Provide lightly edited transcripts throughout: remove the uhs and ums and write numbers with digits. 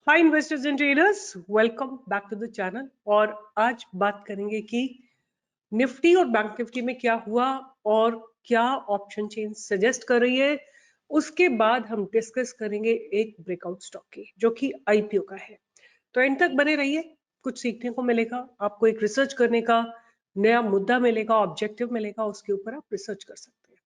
Hi investors and traders, welcome back to the channel. और आज बात करेंगे कि निफ्टी और बैंक निफ्टी में क्या हुआ और क्या ऑप्शन चेन सजेस्ट कर रही है। उसके बाद हम डिस्कस करेंगे एक ब्रेकआउट स्टॉक की जो कि आईपीओ का है। तो एंड तक बने रहिए, कुछ सीखने को मिलेगा, आपको एक रिसर्च करने का नया मुद्दा मिलेगा, ऑब्जेक्टिव मिलेगा, उसके ऊपर आप रिसर्च कर सकते हैं।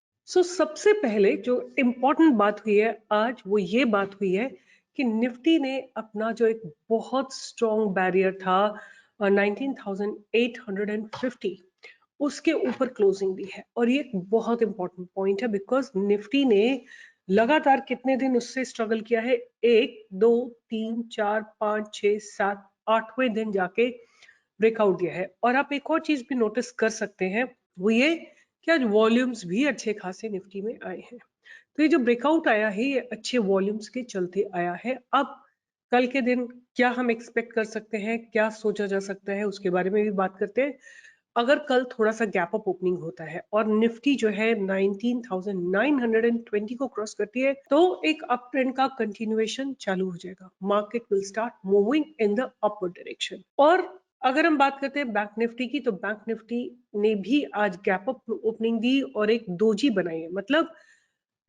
सबसे पहले जो इम्पोर्टेंट बात हुई है आज वो ये बात हुई है कि निफ्टी ने अपना जो एक बहुत स्ट्रॉन्ग बैरियर था 19,850 उसके ऊपर क्लोजिंग दी है। और ये एक बहुत इंपॉर्टेंट पॉइंट है बिकॉज निफ्टी ने लगातार कितने दिन उससे स्ट्रगल किया है, 1 2 3 4 5 6 7 8वें दिन जाके ब्रेकआउट दिया है। और आप एक और चीज भी नोटिस कर सकते हैं, वो ये कि आज वॉल्यूम्स भी अच्छे खासे निफ्टी में आए हैं। तो ये जो ब्रेकआउट आया है ये अच्छे वॉल्यूम्स के चलते आया है। अब कल के दिन क्या हम एक्सपेक्ट कर सकते हैं, क्या सोचा जा सकता है, उसके बारे में भी बात करते हैं। अगर कल थोड़ा सा गैप अप ओपनिंग होता है और निफ्टी जो है 19,920 को क्रॉस करती है तो एक अप ट्रेंड का कंटिन्यूएशन चालू हो जाएगा। Market will start moving in the upward direction. और अगर हम बात करते हैं बैंक निफ्टी की, तो बैंक निफ्टी ने भी आज गैप अप ओपनिंग दी और एक दोजी बनाई है। मतलब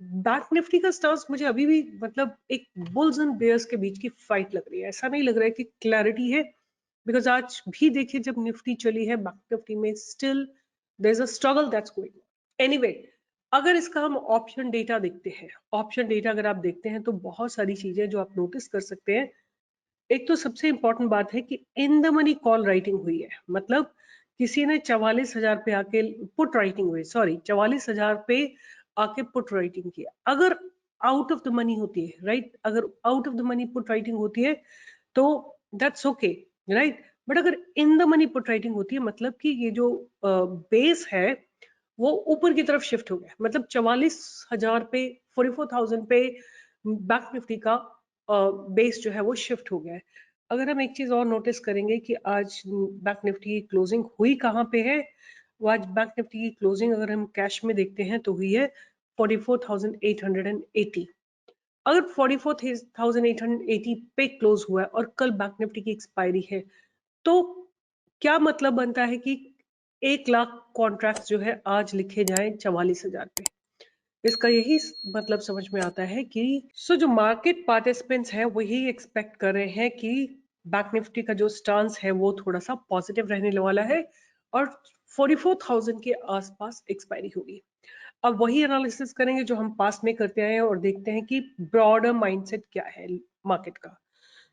बैंक निफ्टी का स्टांस मुझे अभी भी मतलब एक बुल्स एंड बेयर्स के बीच की फाइट लग रही है। ऐसा नहीं लग रहा है कि क्लैरिटी है, बिकॉज आज भी देखिए जब निफ्टी चली है बैंक निफ्टी में still there is a struggle that's going. Anyway, अगर इसका हम ऑप्शन डेटा देखते हैं, ऑप्शन डेटा अगर आप देखते हैं तो बहुत सारी चीजें जो आप नोटिस कर सकते हैं। एक तो सबसे इंपॉर्टेंट बात है कि in the money call writing हुई है। मतलब किसी ने 44,000 पे आके पुट राइटिंग हुई, सॉरी 44,000 पे आके पुट राइटिंग किया। अगर आउट ऑफ द मनी होती है, राइट, अगर out of the money put writing होती है तो दैट्स ओके, राइट। बट अगर in the money put writing होती है मतलब कि ये जो बेस है वो ऊपर की तरफ शिफ्ट हो गया। मतलब 44,000 पे, 44,000 पे बैंक निफ्टी का बेस जो है वो शिफ्ट हो गया है। अगर हम एक चीज और नोटिस करेंगे कि आज बैंक निफ्टी की क्लोजिंग हुई कहाँ पे है, वो आज बैंक निफ्टी की क्लोजिंग अगर हम कैश में देखते हैं तो हुई है 44,880। अगर 44,880 पे क्लोज हुआ है और कल बैंक निफ्टी की एक्सपायरी है तो क्या मतलब बनता है कि 1 लाख कॉन्ट्रैक्ट जो है आज लिखे जाए 44,000 पे। इसका यही मतलब समझ में आता है कि जो मार्केट पार्टिसिपेंट्स हैं वही एक्सपेक्ट कर रहे हैं कि बैंक निफ्टी का जो स्टांस है वो थोड़ा सा पॉजिटिव रहने वाला है और 44,000 के आसपास एक्सपायरी होगी। अब वही एनालिसिस करेंगे जो हम पास में करते आए हैं और देखते हैं कि ब्रॉडर माइंडसेट क्या है मार्केट का।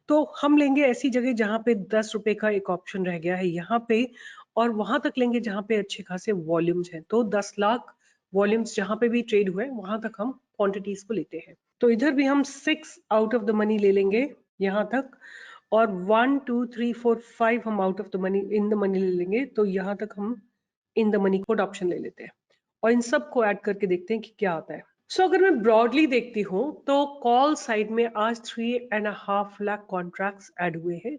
तो हम लेंगे ऐसी जगह जहां पे 10 रुपए का एक ऑप्शन रह गया है यहाँ पे, और वहां तक लेंगे जहां पे अच्छे खासे वॉल्यूम्स हैं। तो 10 लाख वॉल्यूम्स जहां पे भी ट्रेड हुए वहां तक हम क्वांटिटीज को लेते हैं। तो इधर भी हम 6 आउट ऑफ द मनी ले लेंगे यहाँ तक, और 1 2 3 4 5 हम out of the money in the money ले लेंगे। तो यहाँ तक हम in the money code option ले लेते हैं और इन सब को ऐड करके देखते हैं कि क्या आता है। अगर मैं ब्रॉडली देखती हूँ तो कॉल साइड में आज 3.5 लाख कॉन्ट्रैक्ट्स ऐड हुए हैं,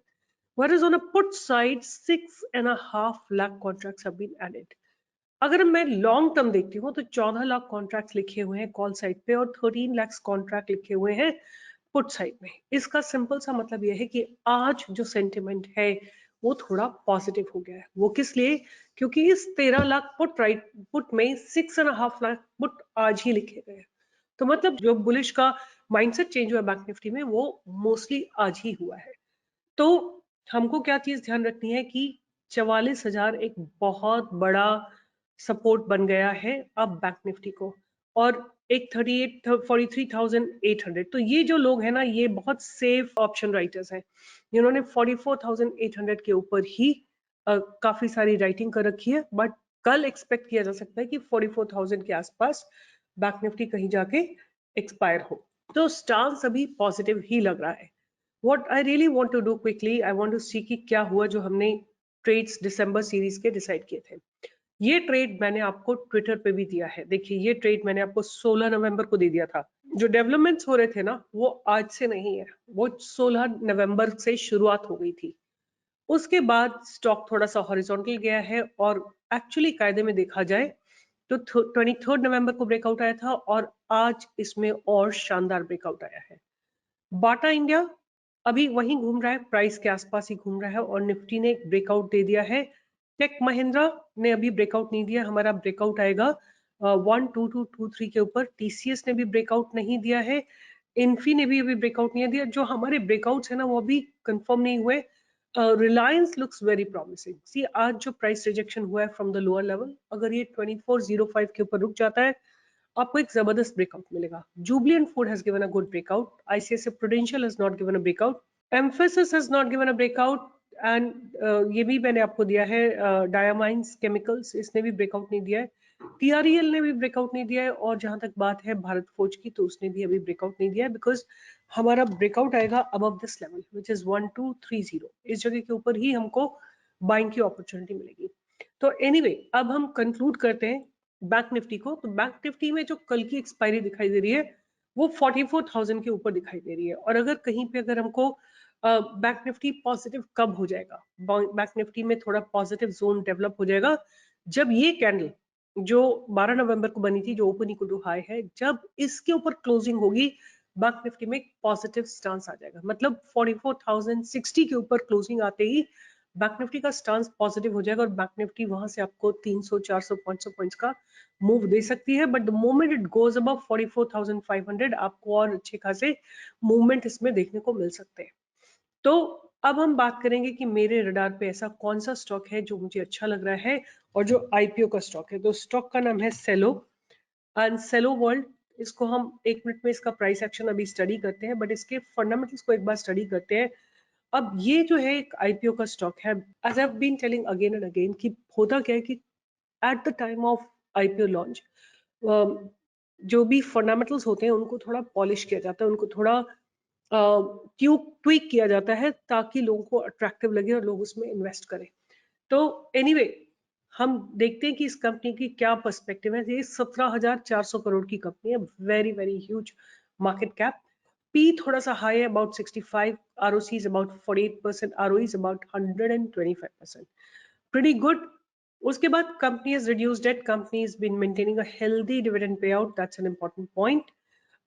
whereas on a put side 6.5 lakh contracts have been added। अगर मैं लॉन्ग टर्म देखती हूँ तो 14 लाख कॉन्ट्रैक्ट्स लिखे हुए हैं कॉल साइड पे और 13 लाख कॉन्ट्रैक्ट लिखे हुए हैं पुट साइड में। इसका सिंपल सा मतलब यह है कि आज जो सेंटिमेंट है वो थोड़ा पॉजिटिव हो गया है। वो किस लिए? क्योंकि इस 13 लाख पुट में 6.5 लाख पुट आज ही लिखे गए हैं। तो मतलब जो बुलिश का माइंडसेट चेंज हुआ बैंक निफ्टी में वो मोस्टली आज ही हुआ है। तो हमको क्या चीज ध्यान रखनी है कि 44,000 एक बहुत बड़ा सपोर्ट बन गया है अब बैंक निफ्टी को, और एक 43,800। तो ये जो लोग हैं ना ये बहुत सेफ ऑप्शन राइटर्स हैं जिन्होंने 44,800 के ऊपर ही काफी सारी राइटिंग कर रखी है। बट कल एक्सपेक्ट किया जा सकता है कि 44,000 के आसपास बैंक निफ्टी कहीं जाके एक्सपायर हो। तो स्टांस अभी पॉजिटिव ही लग रहा है। What I really want to do quickly, I want to see कि क्या हुआ जो हमने ट्रेड्स दिसंबर सीरीज के डिसाइड किए थे। ये ट्रेड मैंने आपको ट्विटर पे भी दिया है। देखिए ये ट्रेड मैंने आपको 16 नवंबर को दे दिया था। जो डेवलपमेंट्स हो रहे थे ना वो आज से नहीं है, वो 16 नवंबर से शुरुआत हो गई थी। उसके बाद स्टॉक थोड़ा सा हॉरिजॉन्टल गया है और एक्चुअली कायदे में देखा जाए तो 23 नवंबर को ब्रेकआउट आया था और आज इसमें और शानदार ब्रेकआउट आया है। बाटा इंडिया अभी वहीं घूम रहा है, प्राइस के आसपास ही घूम रहा है और निफ्टी ने एक ब्रेकआउट दे दिया है। टेक महिंद्रा ने अभी ब्रेकआउट नहीं दिया, हमारा ब्रेकआउट आएगा 12223 के ऊपर। टीसीएस ने भी ब्रेकआउट नहीं दिया है, इन्फी ने भी अभी ब्रेकआउट नहीं दिया। जो हमारे ब्रेकआउट्स है ना वो अभी कंफर्म नहीं हुए। Reliance looks very promising. See आज जो प्राइस रिजेक्शन हुआ है फ्रॉम द लोअर लेवल, अगर ये 2405 के ऊपर रुक जाता है आपको एक जबरदस्त ब्रेकआउट मिलेगा। Jubilant food has given a good breakout, ICICI Prudential has not given a breakout, Mphasis has not given a breakout and ये भी मैंने आपको दिया है डायमाइंस केमिकल्स, इसने भी ब्रेकआउट नहीं दिया है। टीआरईएल ने भी ब्रेकआउट नहीं दिया है और जहां तक बात है भारत फोर्ज की तो उसने भी अभी ब्रेकआउट नहीं दिया है, बिकॉज हमारा ब्रेकआउट आएगा above this level which is 1230। इस जगह के ऊपर ही हमको बाइंग की अपॉर्चुनिटी मिलेगी। तो एनीवे अब हम कंक्लूड करते हैं बैंक निफ्टी को। तो बैंक निफ्टी में जो कल की एक्सपायरी दिखाई दे रही है वो 44,000 के ऊपर दिखाई दे रही है। और अगर कहीं पे अगर हमको बैंक निफ्टी पॉजिटिव कब हो जाएगा, बैंक निफ्टी में थोड़ा पॉजिटिव जोन डेवलप हो जाएगा जब ये कैंडल जो 12 नवंबर को बनी थी, जो ओपन इक्वल टू हाई है, जब इसके ऊपर क्लोजिंग होगी बैंक निफ्टी में पॉजिटिव स्टांस आ जाएगा। मतलब 44,060 के ऊपर क्लोजिंग आते ही बैंक निफ्टी का स्टांस पॉजिटिव हो जाएगा और बैंक निफ्टी वहां से आपको 300 400 500 पॉइंट्स का मूव दे सकती है। But the moment it goes above 44,500 आपको और अच्छे खासे मूवमेंट इसमें देखने को मिल सकते हैं। तो अब हम बात करेंगे कि मेरे रडार पे ऐसा कौन सा स्टॉक है जो मुझे अच्छा लग रहा है और जो आईपीओ का स्टॉक है। तो स्टॉक का नाम है सेलो एंड सेलो वर्ल्ड। इसको हम 1 मिनट में इसका प्राइस एक्शन अभी स्टडी करते हैं, बट इसके फंडामेंटल्स को एक बार स्टडी करते हैं। अब ये जो है एक आईपीओ का स्टॉक है, as I have been telling again and again कि होता क्या है कि at the time of IPO launch जो भी फंडामेंटल्स होते हैं उनको थोड़ा पॉलिश किया जाता है, उनको थोड़ा ट्वीक किया जाता है ताकि लोगों को अट्रैक्टिव लगे और लोग उसमें इन्वेस्ट करें। तो एनीवे हम देखते हैं कि इस कंपनी की क्या पर्सपेक्टिव है। ये 17,400 करोड़ की कंपनी है, very very huge market cap. P थोड़ा सा हाई है, about 65, ROC is about 48%, ROE is about 125%, pretty good. उसके बाद company has reduced debt, company has been maintaining a healthy dividend payout, that's an important point.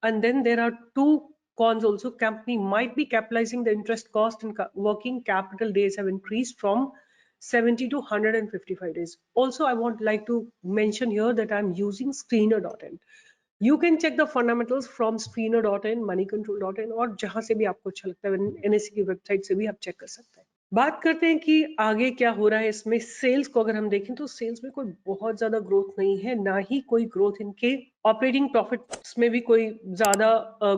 And then there are two cons also. Company might be capitalizing the interest cost and working capital days have increased from 70 to 155 days. Also, I want like to mention here that I'm using screener.in. You can check the fundamentals from screener.in, moneycontrol.in और जहां से भी आपको अच्छा लगता है NSC की website से भी आप चेक कर सकते हैं। बात करते हैं कि आगे क्या हो रहा है इसमें। सेल्स को अगर हम देखें तो सेल्स में कोई बहुत ज्यादा ग्रोथ नहीं है, ना ही कोई ग्रोथ इनके ऑपरेटिंग प्रॉफिट्स में भी कोई ज्यादा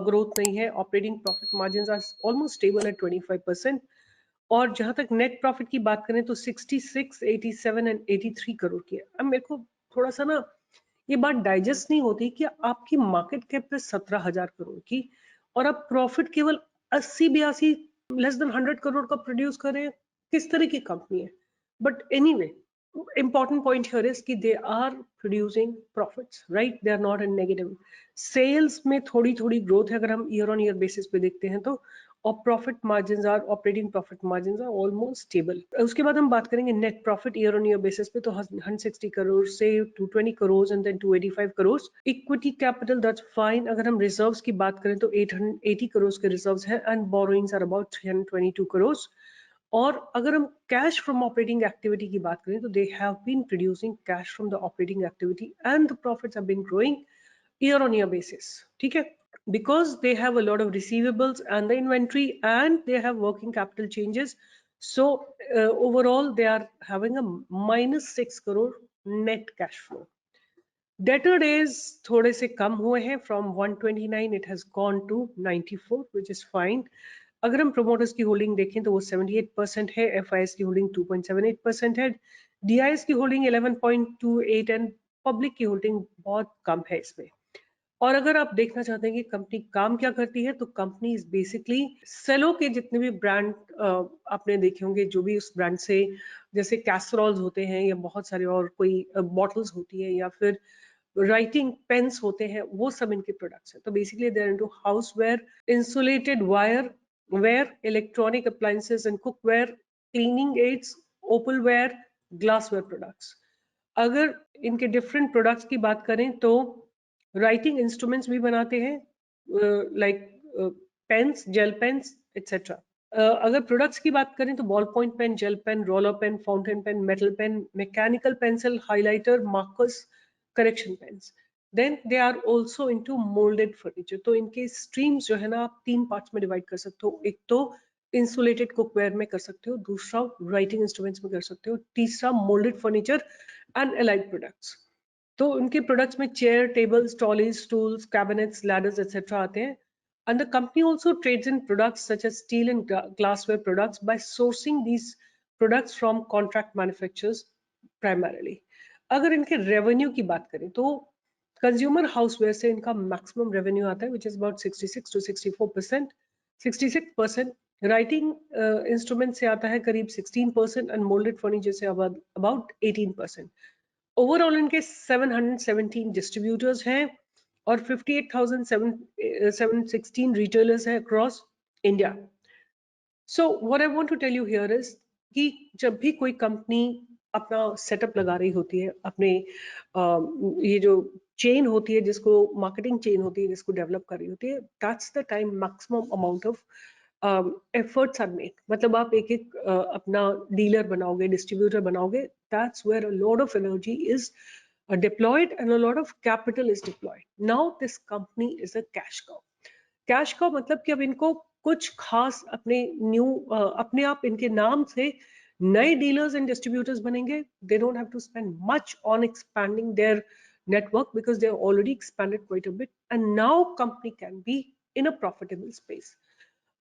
ग्रोथ नहीं है। Operating profit margin are almost stable at 25%। और जहां तक नेट प्रॉफिट की बात करें तो 66, 87 एंड 83 करोड़ की है। अब मेरे को थोड़ा सा ना ये बात डाइजेस्ट नहीं होती कि आपकी मार्केट कैप है 17,000 करोड़ की और आप प्रॉफिट केवल 80-82 लेस देन 100 करोड़ का प्रोड्यूस कर रहे हैं। किस तरह की कंपनी है? But anyway important point here is कि they are producing profits, right? They are not in negative. Sales में थोड़ी थोड़ी growth है अगर हम year on year basis पे देखते हैं तो, और profit margins are, operating profit margins are almost stable. उसके बाद हम बात करेंगे net profit year on year basis पे, तो 160 करोड़ से 220 crore and then 285 crore. Equity capital that's fine. अगर हम reserves की बात करें तो 880 करोड़ के reserves हैं and borrowings are about 322 crore. और अगर हम कैश फ्रॉम ऑपरेटिंग एक्टिविटी की बात करें तो they have been producing cash from the operating activity and the profits have been growing year on year basis, ठीक है, because they have a lot of receivables and the inventory and they have working capital changes. So overall they are having a -6 crore net cash flow. Debtor days थोड़े से कम हुए हैं, from 129 it has gone to 94, which is fine. अगर हम promoters की holding देखें तो वो 78% है, एफआईएस की होल्डिंग 2.78% है, डीआईएस की होल्डिंग 11.28 एंड पब्लिक की होल्डिंग बहुत कम है इसमें। और अगर आप देखना चाहते हैं कि कंपनी काम क्या करती है तो कंपनी इज बेसिकली सेलो के जितने भी ब्रांड आपने देखे होंगे, जो भी उस ब्रांड से, जैसे कैसरोल्स होते हैं या बहुत सारे और कोई बॉटल्स होती है या फिर राइटिंग पेन्स होते हैं, वो सब इनके प्रोडक्ट्स हैं। तो basically they are into houseware, insulated wire ware, electronic appliances and cookware, cleaning aids, opalware, glassware products. अगर इनके डिफरेंट प्रोडक्ट्स की बात करें तो राइटिंग इंस्ट्रूमेंट्स भी बनाते हैं, like pens, gel pens etcetera. अगर प्रोडक्ट्स की बात करें तो ball point pen, gel pen, roller pen, fountain pen, metal pen, mechanical pencil, highlighter, markers, correction pens. Then they are also into moulded furniture. तो इनके स्ट्रीम्स जो है ना आप 3 पार्ट्स में डिवाइड कर सकते हो। एक तो इंसुलेटेड कुकवेयर में कर सकते हो, दूसरा राइटिंग इंस्ट्रूमेंट्स में कर सकते हो, तीसरा moulded furniture and allied products. तो उनके प्रोडक्ट्स में chair, tables, trolleys, stools, cabinets, ladders etcetera आते हैं। And the company also trades in products such as steel and glassware products by sourcing these products from contract manufacturers primarily. अगर इनके revenue की बात करें तो कंज्यूमर हाउसवेयर से इनका मैक्सिमम रेवेन्यू आता है, which is about 66 to 64%. 66% writing instrument से आता है करीब 16% and moulded furniture say about 18%। Overall इनके 717 डिस्ट्रीब्यूटर्स हैं और 58,716 retailers हैं across India. So what I want to tell you here is कि जब भी कोई कंपनी अपना सेटअप लगा रही होती है, अपने ये जो चेन होती है, जिसको मार्केटिंग चेन होती है, जिसको डेवलप कर रही होती है, that's the time maximum amount of efforts are made. मतलब आप एक एक अपना डीलर बनाओगे, डिस्ट्रीब्यूटर बनाओगे, that's where a lot of energy is deployed and a lot of capital is deployed. Now this company is a cash cow. Cash का मतलब कि अब इनको कुछ खास अपने अपने आप इनके नाम से नए डीलर्स एंड डिस्ट्रीब्यूटर्स बनेंगे। They don't have to spend much on expanding their network because they already expanded quite a bit and now company can be in a profitable space.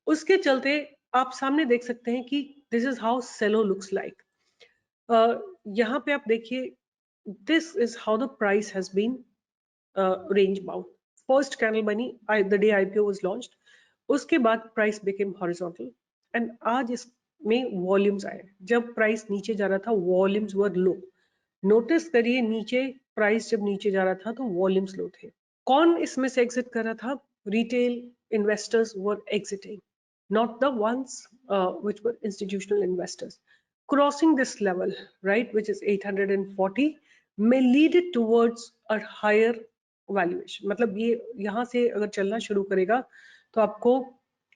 उसके चलते आप सामने देख सकते हैं कि this is how Cello looks like. यहाँ पे आप देखिए, this is how the price has been range bound. First candle बनी the day IPO was launched. उसके बाद price became horizontal and आज इसमें volumes आए। जब price नीचे जा रहा था volumes were low. Notice करिए, नीचे price जब नीचे जा रहा था तो volumes low थे। कौन इसमें से exit कर रहा था? Retail investors were exiting, not the ones which were institutional investors. Crossing this level, right, which is 840, may lead it towards a higher valuation. मतलब ये यहाँ से अगर चलना शुरू करेगा तो आपको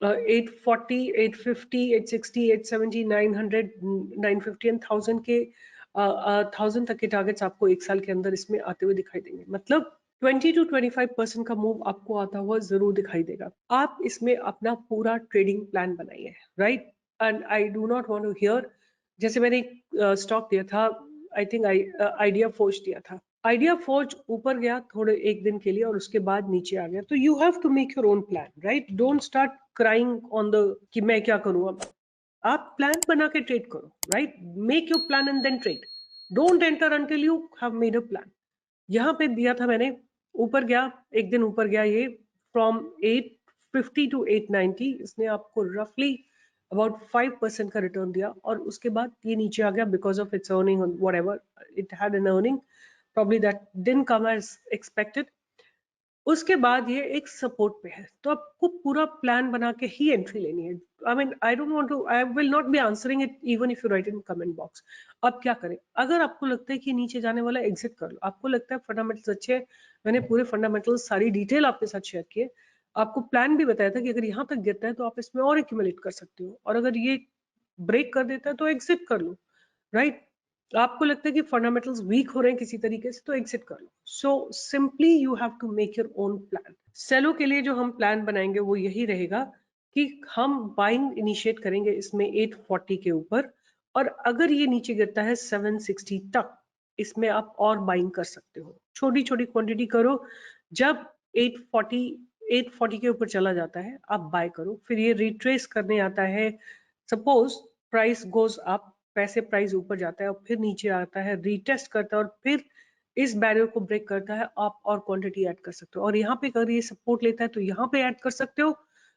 840, 850, 860, 870, 900, 950 एंड 1000 के 1000 तक के टारगेट्स आपको एक साल के अंदर इसमें आते हुए दिखाई देंगे। मतलब 20 to 25% का मूव आपको आता हुआ जरूर दिखाई देगा। आप इसमें अपना पूरा ट्रेडिंग प्लान बनाइए, right? And I do not want to hear, जैसे मैंने स्टॉक दिया था, आई थिंक आइडिया फोर्ज दिया था। आइडिया फोर्ज ऊपर गया थोड़े एक दिन के लिए और उसके बाद नीचे आ गया। तो you have to make your own plan, right? Don't start crying on the कि मैं क्या करूं। अब आप प्लान बना के ट्रेड करो, right? Make your plan and then trade. Don't enter until you have made a plan. यहाँ पे दिया था मैंने, ऊपर गया, एक दिन ऊपर गया ये फ्रॉम 850 टू 890, इसने आपको रफली अबाउट 5% का रिटर्न दिया और उसके बाद ये नीचे आ गया because of its earning, whatever it had an earning, probably that didn't come as expected. उसके बाद ये एक सपोर्ट पे है, तो आपको पूरा प्लान बना के ही एंट्री लेनी है। I mean I don't want to, I will not be answering it even if you write in comment box. अब क्या करें? अगर आपको लगता है कि नीचे जाने वाला एग्जिट कर लो, आपको लगता है फंडामेंटल्स अच्छे हैं, मैंने पूरे फंडामेंटल्स सारी डिटेल आपके साथ शेयर किए, आपको प्लान भी बताया था कि अगर यहाँ तक गिरता है तो आप इसमें और एक्यूमुलेट कर सकते हो, और अगर ये ब्रेक कर देता है तो एग्जिट कर लो, राइट? आपको लगता है कि फंडामेंटल्स वीक हो रहे हैं किसी तरीके से तो एग्जिट कर लो। So simply you have to make your own plan. Cello के लिए जो हम प्लान बनाएंगे वो यही रहेगा कि हम बाइंग इनिशिएट करेंगे इसमें 840 के ऊपर, और अगर ये नीचे गिरता है 760 तक, इसमें आप और बाइंग कर सकते हो, छोटी छोटी क्वांटिटी करो। जब 840 के ऊपर चला जाता है आप बाय करो, फिर ये रिट्रेस करने आता है। सपोज प्राइस गोज अप, पैसे प्राइस ऊपर जाता है और फिर नीचे आता है, रीटेस्ट करता है और फिर इस बैरियर को ब्रेक करता है, आप और क्वांटिटी ऐड कर सकते हो। और यहाँ पे अगर ये सपोर्ट लेता है तो यहाँ पे ऐड कर सकते हो,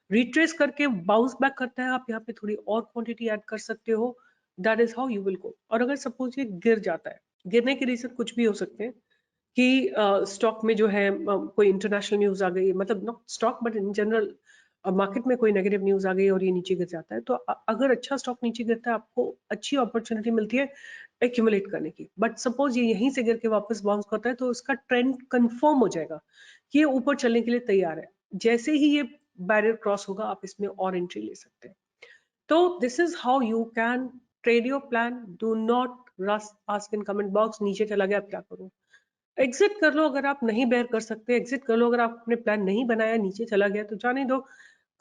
रिट्रेस करके बाउंस बैक करता है, आप यहाँ पे थोड़ी और क्वांटिटी ऐड कर सकते हो। That is how you will go. और अगर सपोज ये गिर जाता है, गिरने के रीजन कुछ भी हो सकते हैं कि स्टॉक में जो है कोई इंटरनेशनल न्यूज आ गई, मतलब not stock but in general market में कोई नेगेटिव न्यूज आ गई और ये नीचे गिर जाता है, तो अगर अच्छा स्टॉक नीचे गिरता है आपको अच्छी अपॉर्चुनिटी मिलती है एक्यूमुलेट करने की। बट सपोज ये यहीं से गिर के वापस बाउंस करता है तो इसका ट्रेंड कंफर्म हो जाएगा कि ये ऊपर चलने के लिए तैयार है। जैसे ही ये बैरियर क्रॉस होगा आप इसमें और एंट्री ले सकते हैं। तो this is how you can trade your plan. Do not rush ask in comment box नीचे चला गया अब क्या करूं. एग्जिट कर लो अगर आप नहीं बेयर कर सकते, एग्जिट कर लो अगर आप अपने प्लान नहीं बनाया नीचे चला गया तो जाने दो.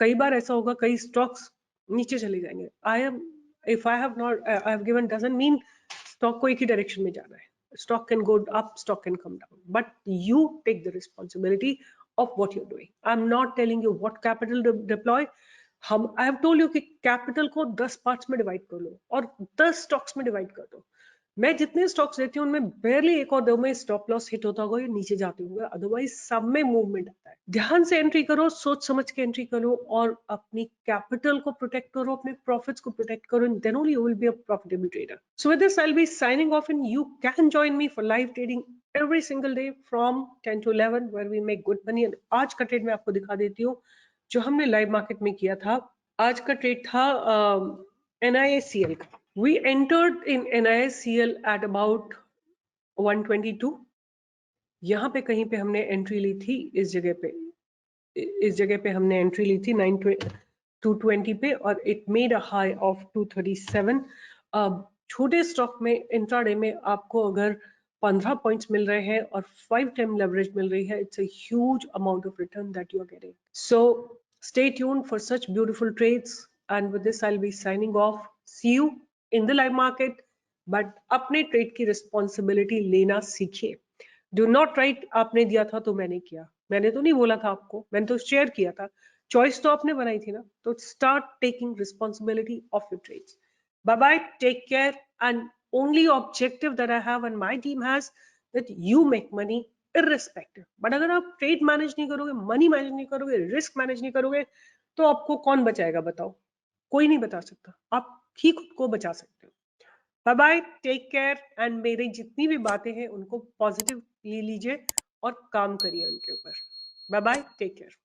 कई बार ऐसा होगा, कई स्टॉक्स नीचे चले जाएंगे. I am if I have not I have given doesn't mean stock को एक ही डायरेक्शन में जाना है. Stock can go up, stock can come down, but you take the responsibility of what you're doing. I'm not telling you what capital to deploy. I have told you कि capital को 10 parts में divide कर लो और 10 stocks में divide कर दो. मैं जितने स्टॉक्स लेती हूँ उनमें बेयरली एक और दो में स्टॉप लॉस हिट होता होगा या नीचे जाते होंगे, अदरवाइज सब में मूवमेंट आता है. ध्यान से एंट्री करो, सोच समझ के एंट्री करो और अपनी कैपिटल को प्रोटेक्ट करो, अपने प्रॉफिट्स को प्रोटेक्ट करो, and then only you will be a profitable trader. So with this I will be signing off and you can join me for live trading every single day from 10 to 11 where we make good money. And आज का trade मैं आपको दिखा देती हूँ जो हमने live market में किया था. आज का ट्रेड था NIACL का. We entered in NIACL at about 122. यहाँ पे कहीं पे हमने एंट्री ली थी, इस जगह पे हमने एंट्री ली थी 220 पे और it made a high of 237. छोटे स्टॉक में इंट्राडे में आपको अगर 15 पॉइंट्स मिल रहे हैं और 5 टाइम लेवरेज मिल रही है, it's a huge amount of return that you are getting. So stay tuned for such beautiful trades and with this I will be signing off. See you in the live market. But अपने trade की responsibility लेना सीखिए. Do not right आपने दिया था तो मैंने किया. मैंने तो नहीं बोला था आपको, मैंने तो शेयर किया था. चॉइस तो आपने बनाई थी ना. तो start taking responsibility of your trades. Bye bye, take care, and only objective that I have and my team has that you make money irrespective. But अगर आप ट्रेड मैनेज नहीं करोगे, मनी मैनेज नहीं करोगे, रिस्क मैनेज नहीं करोगे तो आपको कौन बचाएगा बताओ. कोई नहीं बता सकता, आप ही खुद को बचा सकते हो. Bye bye, take care, and मेरी जितनी भी बातें हैं उनको पॉजिटिव लीजिए और काम करिए उनके ऊपर. Bye bye, take care.